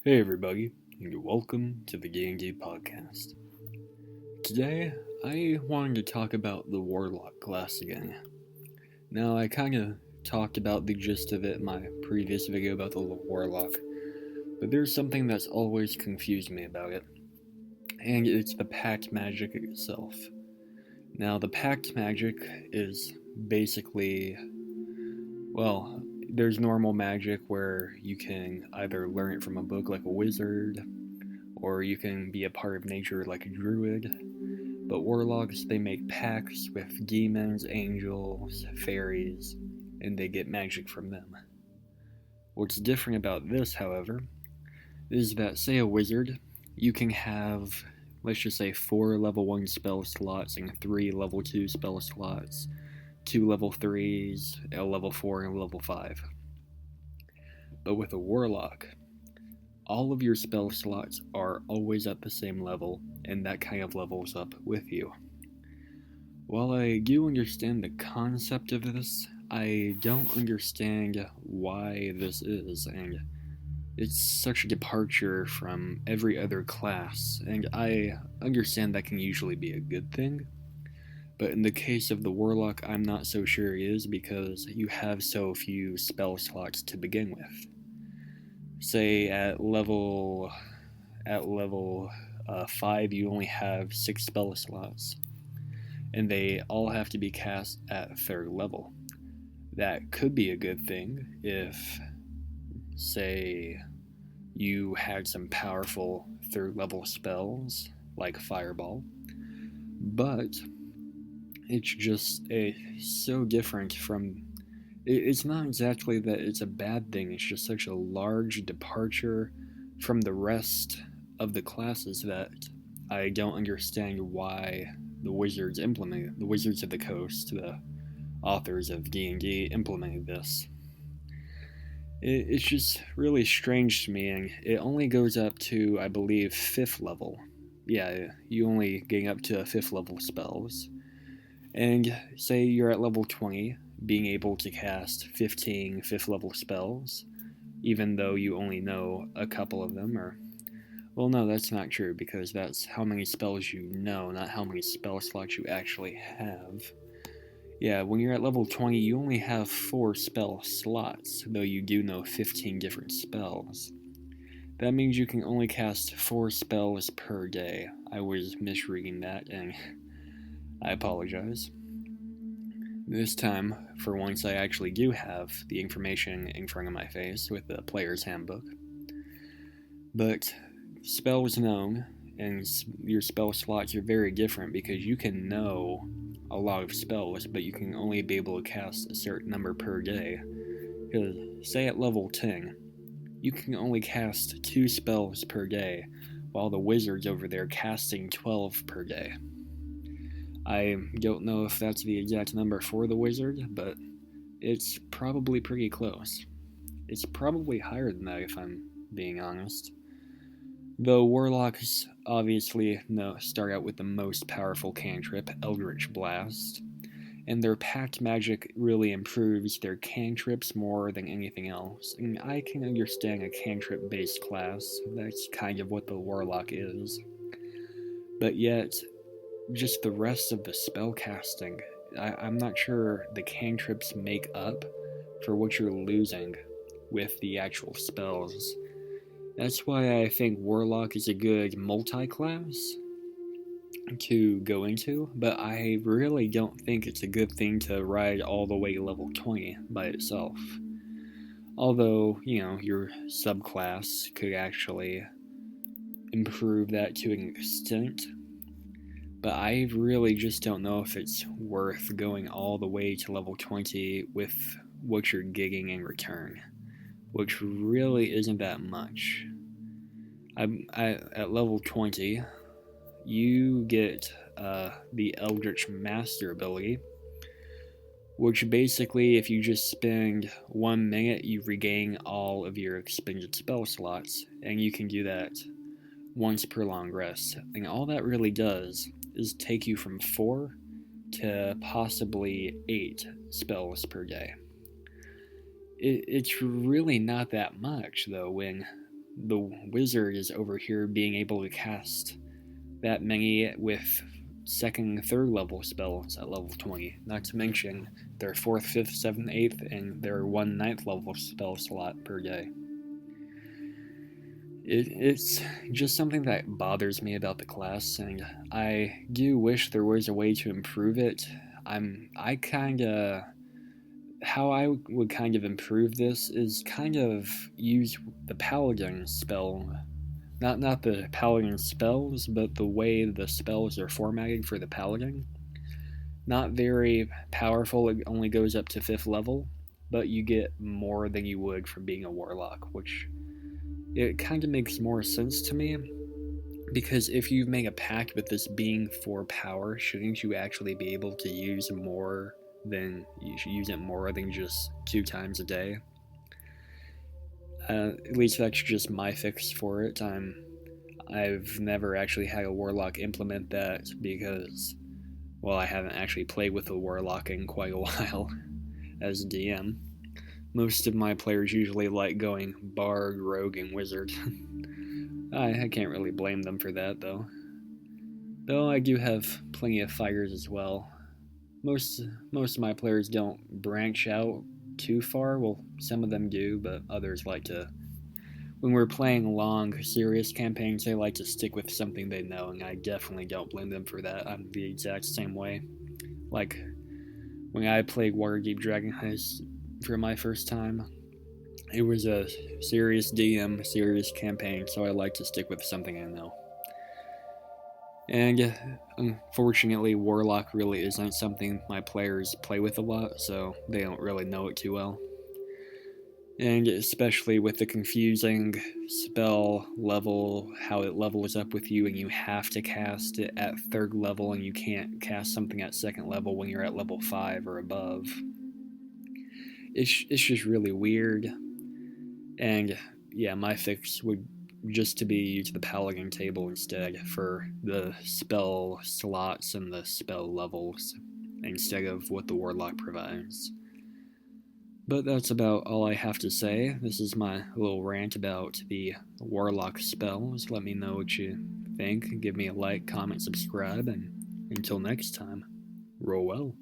Hey everybody, and welcome to the D&D podcast. Today, I wanted to talk about the Warlock class again. Now, I kind of talked about the gist of it in my previous video about the Warlock, but there's something that's always confused me about it, and it's the pact magic itself. Now, the pact magic is basically, well, there's normal magic where you can either learn it from a book like a wizard, or you can be a part of nature like a druid. But warlocks, they make pacts with demons, angels, fairies, and they get magic from them. What's different about this, however, is that, say, a wizard, you can have, let's just say, 4 level 1 spell slots and 3 level 2 spell slots, 2 level 3s, a level 4, and a level 5. But with a warlock, all of your spell slots are always at the same level, and that kind of levels up with you. While I do understand the concept of this, I don't understand why this is, and it's such a departure from every other class, and I understand that can usually be a good thing. But in the case of the Warlock, I'm not so sure it is because you have so few spell slots to begin with. Say at level 5, you only have 6 spell slots, and they all have to be cast at 3rd level. That could be a good thing if, say, you had some powerful 3rd level spells like Fireball, but it's just so different from. It's not exactly that it's a bad thing, it's just such a large departure from the rest of the classes that I don't understand why the Wizards implemented, the Wizards of the Coast, the authors of D&D implemented this. It's just really strange to me, and it only goes up to, I believe, 5th level. Yeah, you only get up to 5th level spells. And say you're at level 20, being able to cast 15 5th level spells, even though you only know a couple of them, or, well, no, that's not true, because that's how many spells you know, not how many spell slots you actually have. Yeah, when you're at level 20, you only have 4 spell slots, though you do know 15 different spells. That means you can only cast 4 spells per day. I was misreading that, and I apologize. This time, for once, I actually do have the information in front of my face with the player's handbook. But spells known and your spell slots are very different because you can know a lot of spells, but you can only be able to cast a certain number per day. Because, say at level 10, you can only cast 2 spells per day, while the wizard's over there casting 12 per day. I don't know if that's the exact number for the wizard, but it's probably pretty close. It's probably higher than that if I'm being honest. Though warlocks obviously start out with the most powerful cantrip, Eldritch Blast, and their pact magic really improves their cantrips more than anything else. And I can understand a cantrip-based class, that's kind of what the warlock is. But yet, just the rest of the spell casting, I'm not sure the cantrips make up for what you're losing with the actual spells. That's why I think Warlock is a good multi-class to go into, but I really don't think it's a good thing to ride all the way to level 20 by itself. Although, your subclass could actually improve that to an extent. But I really just don't know if it's worth going all the way to level 20 with what you're getting in return, which really isn't that much. At level 20, you get the Eldritch Master ability, which basically, if you just spend 1 minute, you regain all of your expended spell slots, and you can do that once per long rest. And all that really does is take you from 4 to possibly 8 spells per day. It's really not that much, though, when the wizard is over here being able to cast that many with second and third level spells at level 20, not to mention their 4th, 5th, 7th, 8th, and their 1 9th level spell slot per day. It's just something that bothers me about the class, and I do wish there was a way to improve it. How I would kind of improve this is kind of use the paladin spell, not the paladin spells, but the way the spells are formatted for the paladin. Not very powerful, it only goes up to 5th level, but you get more than you would from being a warlock, which it kind of makes more sense to me, because if you make a pact with this being for power, shouldn't you actually be able to use more than you should use it more than just 2 times a day? At least that's just my fix for it. I've never actually had a warlock implement that because, well, I haven't actually played with a warlock in quite a while as a DM. Most of my players usually like going bard, rogue, and wizard. I can't really blame them for that, though. Though I do have plenty of fighters as well. Most of my players don't branch out too far. Well, some of them do, but others like to. When we're playing long, serious campaigns, they like to stick with something they know, and I definitely don't blame them for that. I'm the exact same way. Like, when I played Waterdeep Dragon Heist for my first time, it was a serious DM, serious campaign, so I like to stick with something I know. And unfortunately, Warlock really isn't something my players play with a lot, so they don't really know it too well. And especially with the confusing spell level, how it levels up with you, and you have to cast it at 3rd level, and you can't cast something at 2nd level when you're at level 5 or above. It's just really weird. And yeah, my fix would just to be use the paladin table instead for the spell slots and the spell levels instead of what the warlock provides. But that's about all I have to say. This is my little rant about the Warlock Spells. Let me know what you think. Give me a like, comment, subscribe, and until next time, roll well.